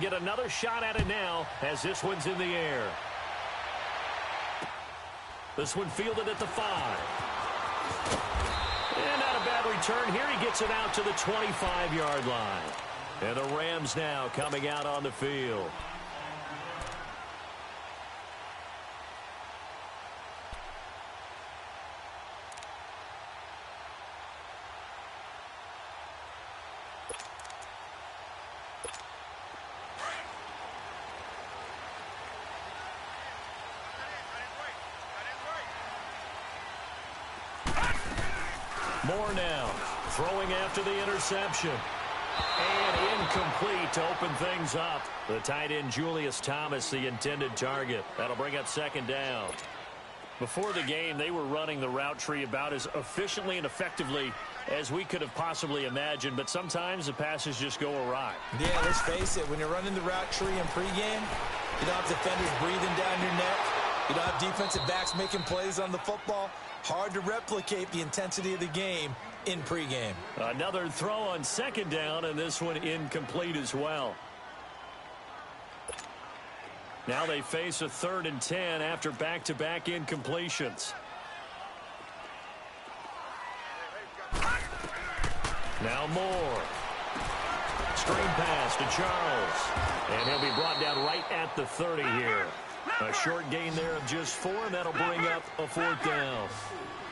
get another shot at it now as this one's in the air. This one fielded at the 5. And not a bad return here. He gets it out to the 25-yard line. And the Rams now coming out on the field. Moore now throwing after the interception. And incomplete to open things up. The tight end Julius Thomas, the intended target. That'll bring up second down. Before the game, they were running the route tree about as efficiently and effectively as we could have possibly imagined, but sometimes the passes just go awry. Yeah, let's face it, when you're running the route tree in pregame, you don't have defenders breathing down your neck. You don't have defensive backs making plays on the football. Hard to replicate the intensity of the game in pregame. Another throw on second down, and this one incomplete as well. Now they face a 3rd and 10 after back-to-back incompletions. Now Moore. Screen pass to Charles. And he'll be brought down right at the 30 here. A short gain there of just 4, and that'll bring up a 4th down.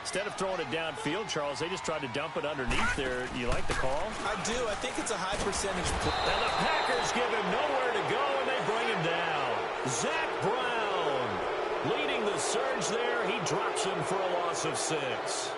Instead of throwing it downfield, Charles, they just tried to dump it underneath there. You like the call? I do. I think it's a high percentage play. Now the Packers give him nowhere to go, and they bring him down. Zach Brown leading the surge there. He drops him for a loss of 6.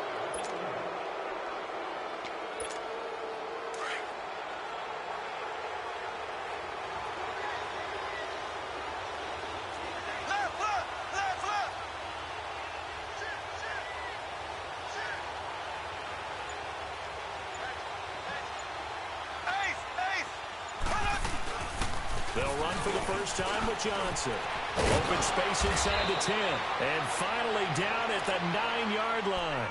They'll run for the first time with Johnson. Open space inside the 10. And finally down at the 9-yard line.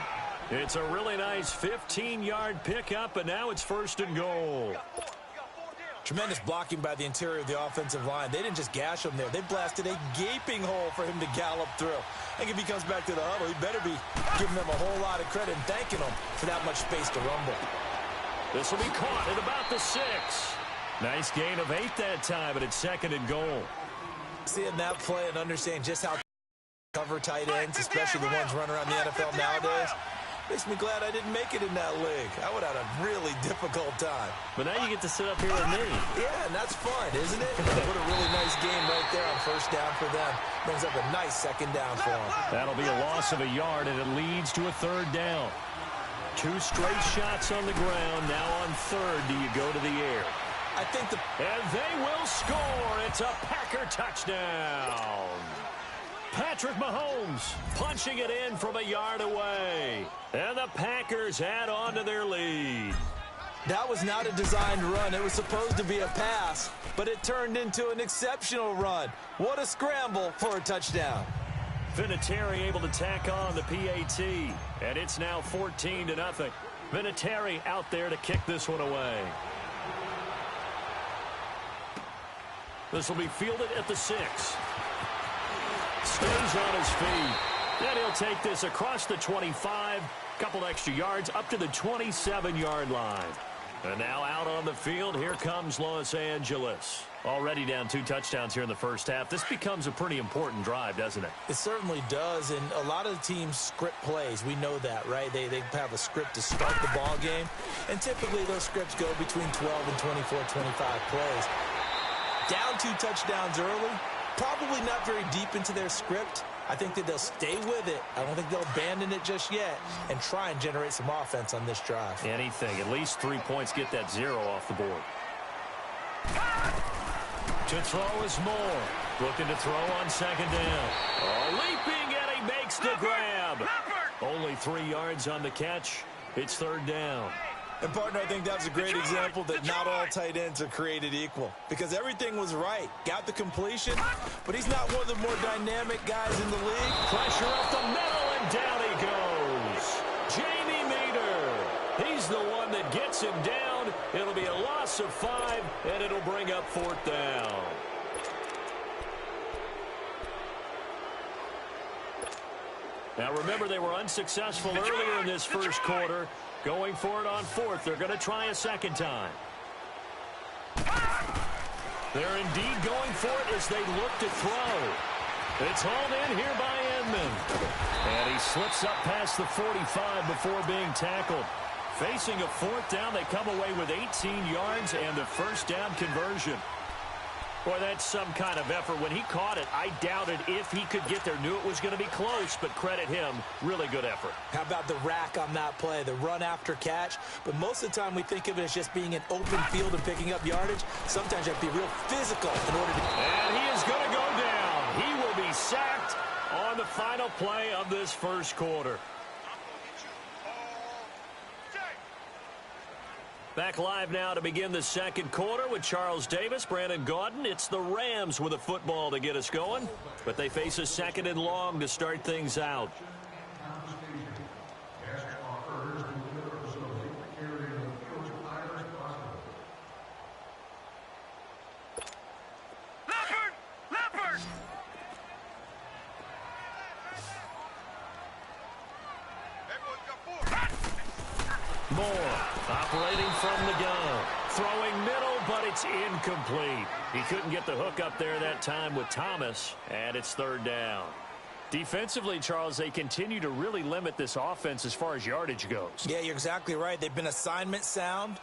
It's a really nice 15-yard pickup, and now it's 1st and goal. Tremendous blocking by the interior of the offensive line. They didn't just gash him there. They blasted a gaping hole for him to gallop through. I think if he comes back to the huddle, he better be giving them a whole lot of credit and thanking them for that much space to rumble. This will be caught at about the 6. Nice gain of 8 that time, but it's 2nd and goal. Seeing that play and understanding just how cover tight ends, especially the ones running around the NFL nowadays, makes me glad I didn't make it in that league. I would have had a really difficult time. But now you get to sit up here with me. Yeah, and that's fun, isn't it? What a really nice game right there on 1st down for them. Brings up a nice 2nd down for them. That'll be a loss of a yard, and it leads to a 3rd down. 2 straight shots on the ground. Now on 3rd, do you go to the air? I think and they will score. It's a Packer touchdown. Patrick Mahomes punching it in from a yard away. And the Packers add on to their lead. That was not a designed run. It was supposed to be a pass, but it turned into an exceptional run. What a scramble for a touchdown. Vinatieri able to tack on the PAT. And it's now 14-0. Vinatieri out there to kick this one away. This will be fielded at the 6. Stays on his feet. And he'll take this across the 25. Couple extra yards up to the 27-yard line. And now out on the field, here comes Los Angeles. Already down 2 touchdowns here in the first half. This becomes a pretty important drive, doesn't it? It certainly does, and a lot of the teams script plays. We know that, right? They have a script to start the ball game, and typically those scripts go between 12 and 24, 25 plays. Down 2 touchdowns early, probably not very deep into their script. I think that they'll stay with it. I don't think they'll abandon it just yet and try and generate some offense on this drive. Anything. At least 3 points, get that 0 off the board. To throw is Moore. Looking to throw on 2nd down. Oh, leaping, and he makes the grab. Only 3 yards on the catch. It's 3rd down. And, partner, I think that was a great example that not all tight ends are created equal because everything was right. Got the completion, but he's not one of the more dynamic guys in the league. Pressure up the middle, and down he goes. Jamie Meter. He's the one that gets him down. It'll be a loss of 5, and it'll bring up 4th down. Now, remember, they were unsuccessful earlier in this first quarter. Going for it on 4th. They're going to try a second time. They're indeed going for it as they look to throw. It's hauled in here by Edmond. And he slips up past the 45 before being tackled. Facing a 4th down, they come away with 18 yards and the first down conversion. Boy, that's some kind of effort. When he caught it, I doubted if he could get there. Knew it was going to be close, but credit him. Really good effort. How about the rack on that play, the run after catch? But most of the time we think of it as just being an open field and picking up yardage. Sometimes you have to be real physical in order to... And he is going to go down. He will be sacked on the final play of this first quarter. Back live now to begin the second quarter with Charles Davis, Brandon Gaudin. It's the Rams with a football to get us going, but they face a 2nd and long to start things out. Moore operating from the gun. Throwing middle, but it's incomplete. He couldn't get the hook up there that time with Thomas, and it's 3rd down. Defensively, Charles, they continue to really limit this offense as far as yardage goes. Yeah, you're exactly right. They've been assignment sound.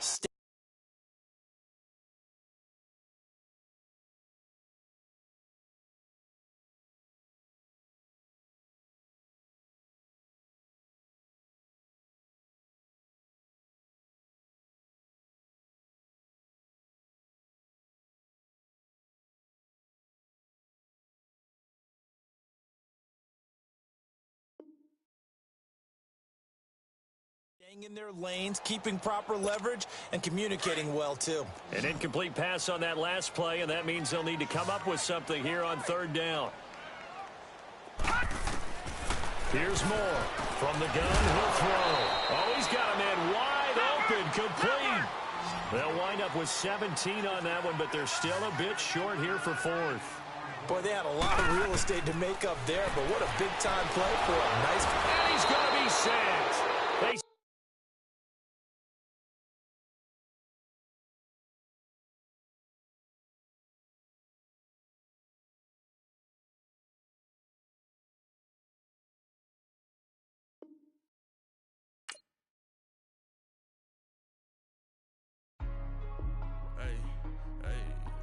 Staying in their lanes, keeping proper leverage, and communicating well, too. An incomplete pass on that last play, and that means they'll need to come up with something here on 3rd down. Here's Moore. From the gun, he'll throw. Oh, he's got a man wide open, complete. They'll wind up with 17 on that one, but they're still a bit short here for 4th. Boy, they had a lot of real estate to make up there, but what a big-time play for a nice... And he's going to be sacked. They...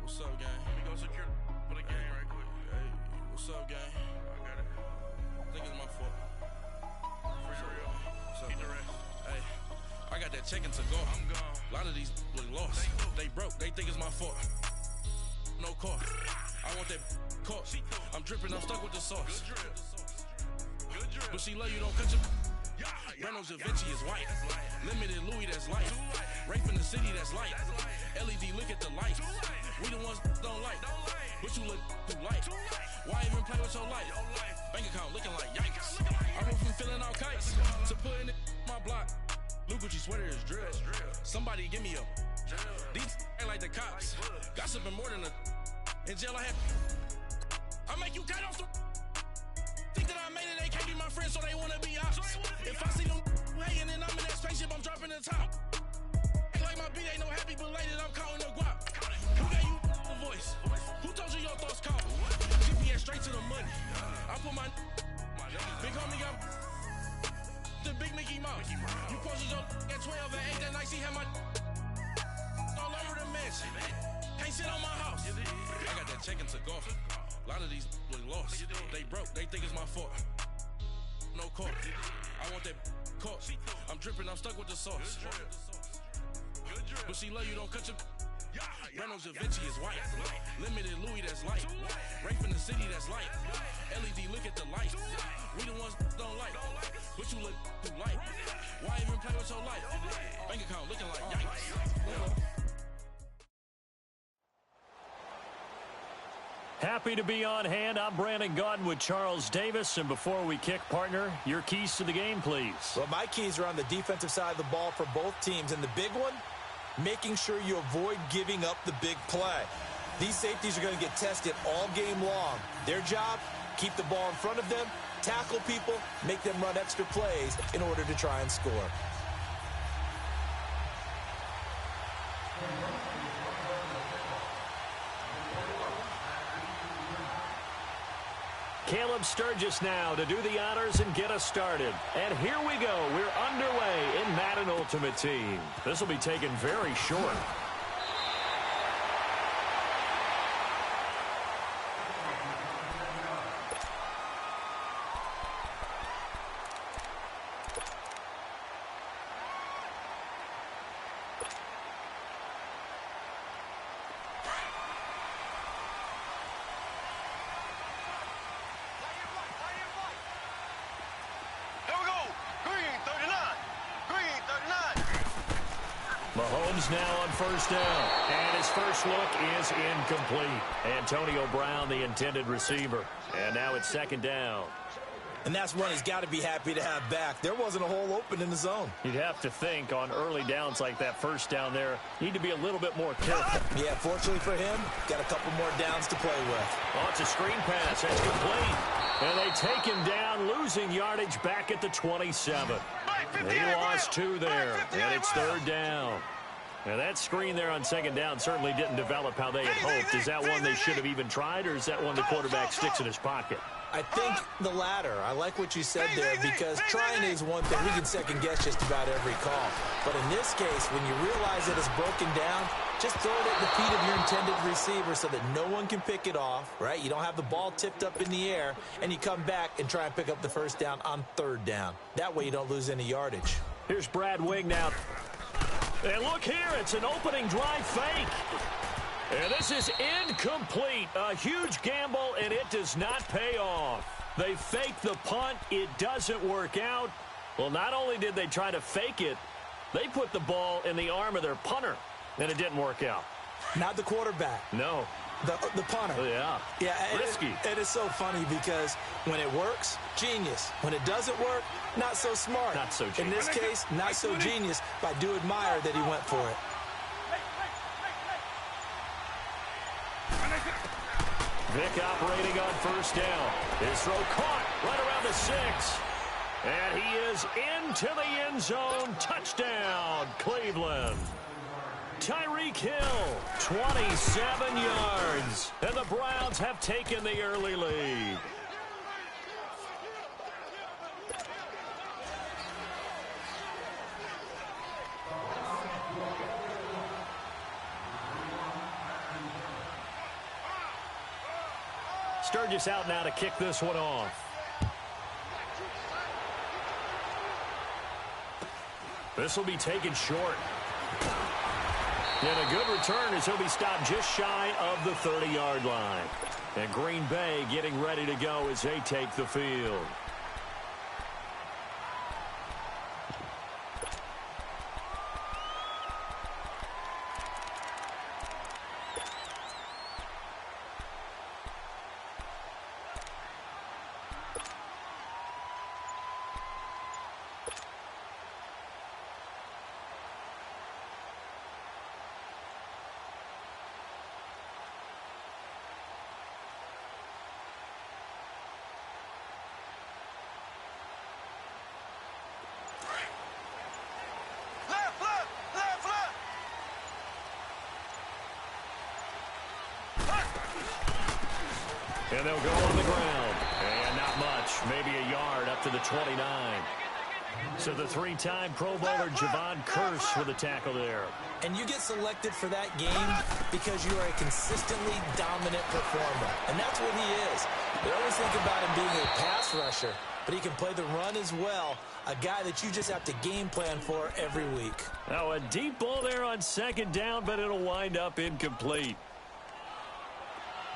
What's up, gang? Let me go secure for the game right quick. Hey, what's up, gang? I got it. I think it's my fault. For real. What's up, the rest. Hey, I got that check-in to go. I'm gone. A lot of these look lost. They broke. They think it's my fault. No car. I want that caught. I'm dripping. I'm stuck with the sauce. Good drip. Good drip. But she love you, don't cut your... Reynolds Da Vinci is white. Limited Louis, that's light. Rape in the city, that's light. LED, look at the light. We the ones don't like. But you look too light. Why even play with your life? Bank account looking like yikes. I went from filling out kites to putting it in my block. Blue Gucci sweater is drill. Somebody give me a... These ain't like the cops. Gossiping more than a... In jail I had... I make you cut off the... Think that I made it, they can't be my friends, so they wanna be ops. If I see them hating and I'm in that spaceship, I'm dropping the top. Ain't like my beat ain't no happy belated, I'm counting the guap. Who gave you the voice? Who told you your thoughts count? GPS straight to the money. I put my big homie got the big Mickey Mouse. You posted your at 12 and 8 that night, she had my all over the mansion. Can't sit on my house. I got that check-in to golf. A lot of these look lost. They broke, they think it's my fault. No court. I want that caught. I'm dripping, I'm stuck with the sauce. But she love you, don't cut your... Reynolds Da Vinci is white. Limited Louis, that's light. Rape in the city, that's light. LED, look at the light. We the ones don't like. But you look too light. Why even play with your life? Bank account looking like yikes. Happy to be on hand. I'm Brandon Gaudin with Charles Davis. And before we kick, partner, your keys to the game, please. Well, my keys are on the defensive side of the ball for both teams. And the big one, making sure you avoid giving up the big play. These safeties are going to get tested all game long. Their job, keep the ball in front of them, tackle people, make them run extra plays in order to try and score. Caleb Sturgis now to do the honors and get us started. And here we go. We're underway in Madden Ultimate Team. This will be taken very short. Mahomes now on first down. And his first look is incomplete. Antonio Brown, the intended receiver. And now it's second down. And that's one he's got to be happy to have back. There wasn't a hole open in the zone. You'd have to think on early downs like that first down there, need to be a little bit more careful. Yeah, fortunately for him, got a couple more downs to play with. Oh, it's a screen pass. That's complete. And they take him down, losing yardage back at the 27. He lost 2 there, and it's third down. Now, that screen there on second down certainly didn't develop how they had hoped. Is that one they should have even tried, or is that one the quarterback sticks in his pocket? I think the latter. I like what you said there, because trying is one thing. We can second-guess just about every call. But in this case, when you realize that it's broken down, just throw it at the feet of your intended receiver so that no one can pick it off, right? You don't have the ball tipped up in the air, and you come back and try and pick up the first down on third down. That way you don't lose any yardage. Here's Brad Wing now. And look here, it's an opening drive fake. And this is incomplete. A huge gamble, and it does not pay off. They fake the punt. It doesn't work out. Well, not only did they try to fake it, they put the ball in the arm of their punter, and it didn't work out. Not the quarterback. No. The punter. Yeah. Yeah. Risky. It is so funny because when it works, genius. When it doesn't work, not so smart. Not so genius. In this case, not so genius, but I do admire that he went for it. Vick operating on first down. His throw caught right around the 6. And he is into the end zone. Touchdown, Cleveland. Tyreek Hill, 27 yards. And the Browns have taken the early lead. Sturgis out now to kick this one off. This will be taken short. And a good return as he'll be stopped just shy of the 30-yard line. And Green Bay getting ready to go as they take the field. And they'll go on the ground. And not much, maybe a yard up to the 29. So the 3-time Pro Bowler Javon Curse with a tackle there. And you get selected for that game because you are a consistently dominant performer. And that's what he is. They always think about him being a pass rusher, but he can play the run as well. A guy that you just have to game plan for every week. Now a deep ball there on second down, but it'll wind up incomplete.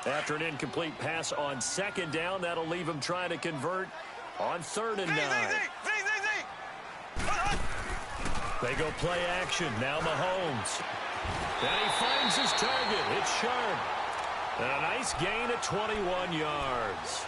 After an incomplete pass on second down, that'll leave him trying to convert on 3rd and 9. They go play action. Now Mahomes. And he finds his target. It's sharp. And a nice gain of 21 yards.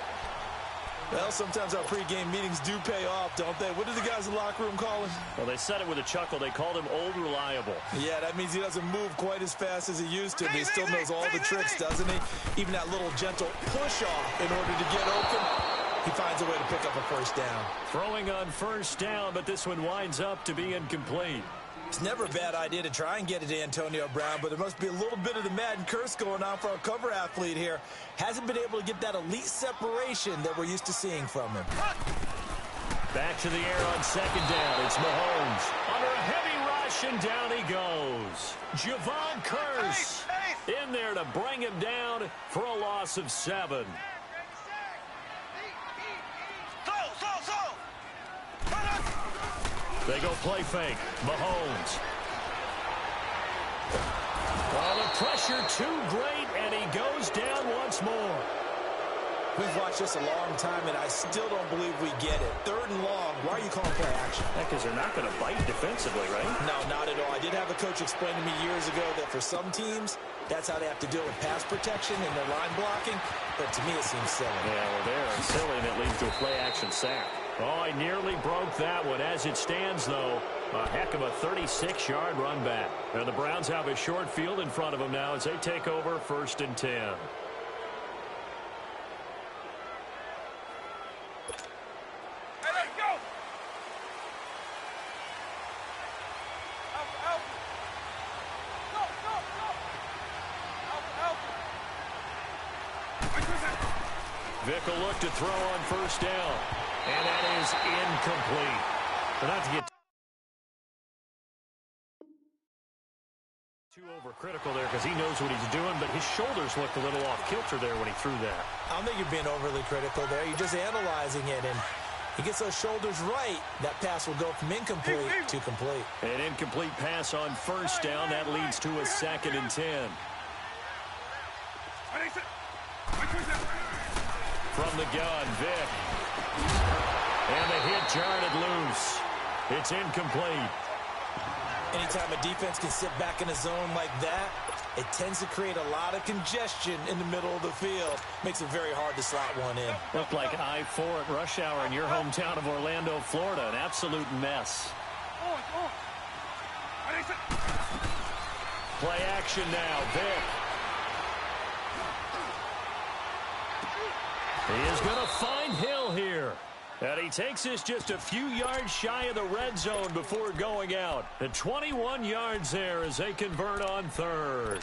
Well, sometimes our pregame meetings do pay off, don't they? What do the guys in the locker room call him? Well, they said it with a chuckle. They called him Old Reliable. Yeah, that means he doesn't move quite as fast as he used to, but he still knows all the tricks, doesn't he? Even that little gentle push-off in order to get open, he finds a way to pick up a first down. Throwing on first down, but this one winds up to be incomplete. It's never a bad idea to try and get it to Antonio Brown, but there must be a little bit of the Madden curse going on for our cover athlete here. Hasn't been able to get that elite separation that we're used to seeing from him. Back to the air on second down. It's Mahomes. Under a heavy rush, and down he goes. Javon Curse in there to bring him down for a loss of 7. They go play fake. Mahomes. Oh, the pressure too great, and he goes down once more. We've watched this a long time, and I still don't believe we get it. 3rd and long. Why are you calling play action? Because they're not going to bite defensively, right? No, not at all. I did have a coach explain to me years ago that for some teams, that's how they have to deal with pass protection and their line blocking. But to me, it seems silly. Yeah, well, they're silly, and it leads to a play action sack. Oh, I nearly broke that one. As it stands, though, a heck of a 36-yard run back. And the Browns have a short field in front of them now as they take over 1st and 10. Hey, let's go! Out. Go! Vick will look to throw on first down. And that is incomplete. But not to get too overcritical there because he knows what he's doing, but his shoulders looked a little off kilter there when he threw that. I don't think you're being overly critical there. You're just analyzing it, and he gets those shoulders right. That pass will go from incomplete to complete. An incomplete pass on first down. That leads to a 2nd and 10. From the gun, Vick. And the hit jarred loose. It's incomplete. Anytime a defense can sit back in a zone like that, it tends to create a lot of congestion in the middle of the field. Makes it very hard to slot one in. Looked like I-4 at rush hour in your hometown of Orlando, Florida. An absolute mess. Play action now, Vick. He is going to find Hill here. And he takes this just a few yards shy of the red zone before going out. And 21 yards there as they convert on 3rd.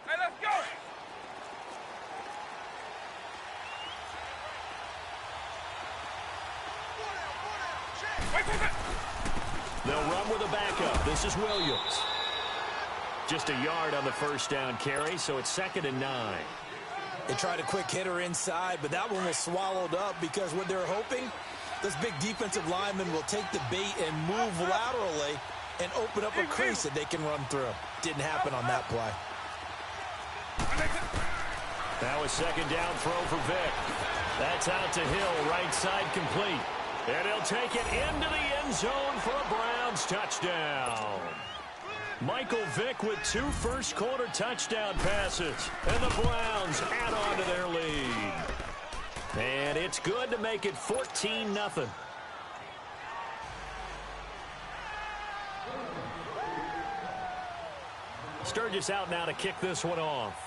Hey, let's go! They'll run with a backup. This is Williams. Just a yard on the first down carry, so it's 2nd and 9. They tried a quick hitter inside, but that one was swallowed up because what they're hoping, those big defensive linemen will take the bait and move laterally and open up a crease that they can run through. Didn't happen on that play. That was 2nd down throw for Vick. That's out to Hill, right side complete. And he'll take it into the end zone for a Browns touchdown. Michael Vick with 2 first-quarter touchdown passes. And the Browns add on to their lead. And it's good to make it 14-0. Sturgis out now to kick this one off.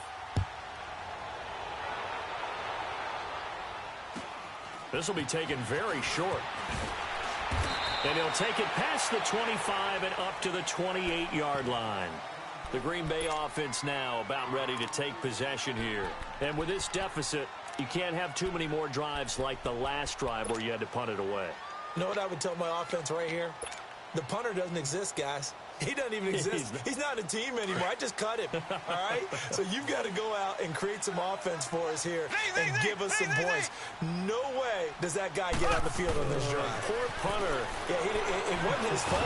This will be taken very short. And he'll take it past the 25 and up to the 28-yard line. The Green Bay offense now about ready to take possession here. And with this deficit, you can't have too many more drives like the last drive where you had to punt it away. You know what I would tell my offense right here? The punter doesn't exist, guys. He doesn't even exist. He's not a team anymore. I just cut him, all right? So you've got to go out and create some offense for us here and give us some points. No way does that guy get on the field on this drive. Poor punter. Yeah, it wasn't his fault.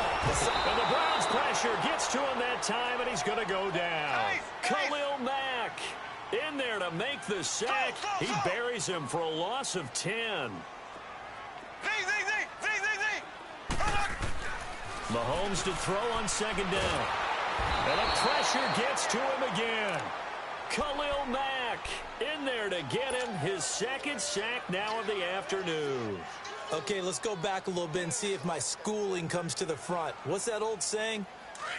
And the Browns pressure gets to him that time, and he's going to go down. Khalil Mack in there to make the sack. He buries him for a loss of 10. Mahomes to throw on second down. And the pressure gets to him again. Khalil Mack in there to get him his second sack now of the afternoon. Okay, let's go back a little bit and see if my schooling comes to the front. What's that old saying?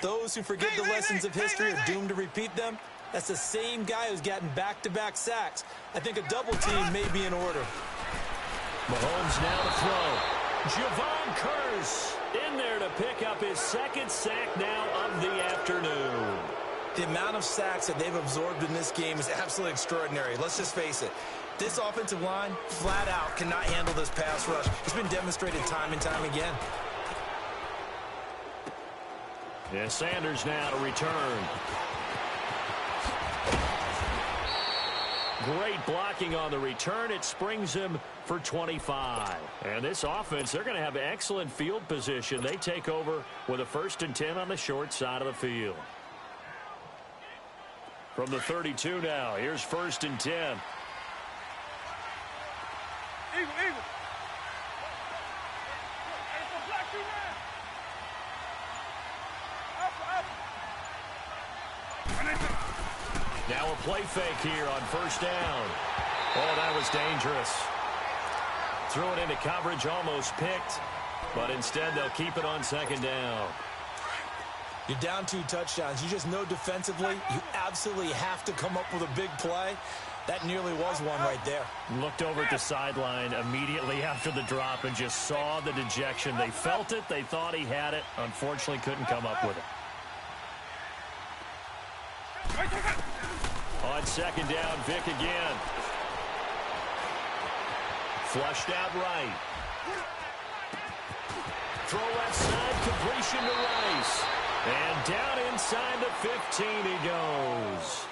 Those who forget the lessons of history are doomed to repeat them. That's the same guy who's gotten back-to-back sacks. I think a double team may be in order. Mahomes now to throw. Javon Curse in there to pick up his second sack now of the afternoon. The amount of sacks that they've absorbed in this game is absolutely extraordinary. Let's just face it. This offensive line, flat out, cannot handle this pass rush. It's been demonstrated time and time again. Yeah, Sanders now to return. Great blocking on the return. It springs him for 25. And this offense, they're going to have excellent field position. They take over with a 1st and 10 on the short side of the field. From the 32 now, here's 1st and 10. Eagle. Now a play fake here on 1st down. Oh, that was dangerous. Threw it into coverage, almost picked, but instead they'll keep it on 2nd down. You're down 2 touchdowns. You just know defensively you absolutely have to come up with a big play. That nearly was one right there. Looked over at the sideline immediately after the drop and just saw the dejection. They felt it. They thought he had it. Unfortunately, couldn't come up with it. On 2nd down, Vick again. Flushed out right. Throw left side, completion to Rice. And down inside the 15 he goes.